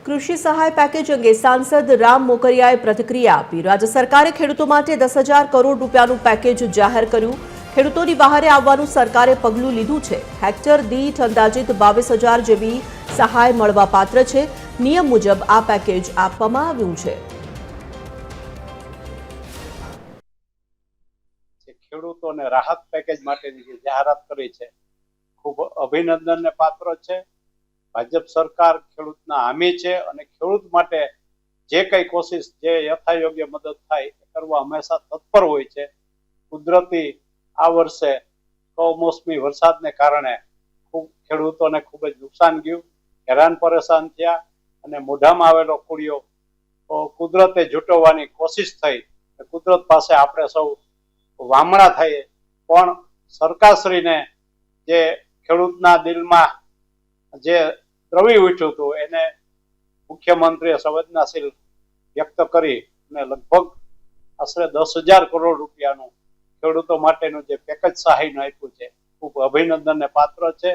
કૃષિ સહાય પેકેજ અંગે સાંસદ રામ મોકરિયાએ પ્રતિક્રિયા આપી। રાજ્ય સરકારે ખેડૂતો માટે 10,000 કરોડ રૂપિયાનું પેકેજ જાહેર કર્યું। ખેડૂતોની બહારે આવવાનું સરકારે પગલું લીધું છે। હેક્ટર દીઠ અંદાજિત 22,000 જેવી સહાય મળવાપાત્ર છે। નિયમ મુજબ આ પેકેજ આપવામાં આવ્યું છે। ખેડૂતોને રાહત પેકેજ માટેની જે જાહેરાત કરી છે ખૂબ અભિનંદનને પાત્ર છે। ભાજપ સરકાર ખેડૂતના હામી છે અને ખેડૂત માટે જે કઈ કોશિશ જે યથાયોગ્ય મદદ થાય એ કરવા હંમેશા તત્પર હોય છે। કુદરતી આ વર્ષે કમોસમી વરસાદને કારણે ખેડૂતોને ખૂબ જ નુકસાન ગયું, હેરાન પરેશાન થયા અને મોઢામાં આવેલો કોળિયો કુદરતે જૂટવવાની કોશિશ થઈ। કુદરત પાસે આપણે સૌ વામણા થાય પણ સરકારશ્રીને જે ખેડૂતના દિલમાં જે દ્રવી ઉઠ્યું હતું એને મુખ્યમંત્રીએ સંવેદનાશીલ વ્યક્ત કરી અને લગભગ આશરે 10,000 કરોડ રૂપિયાનું ખેડૂતો માટેનું જે પેકેજ સહાયનું આપ્યું છે ખૂબ અભિનંદનને પાત્ર છે।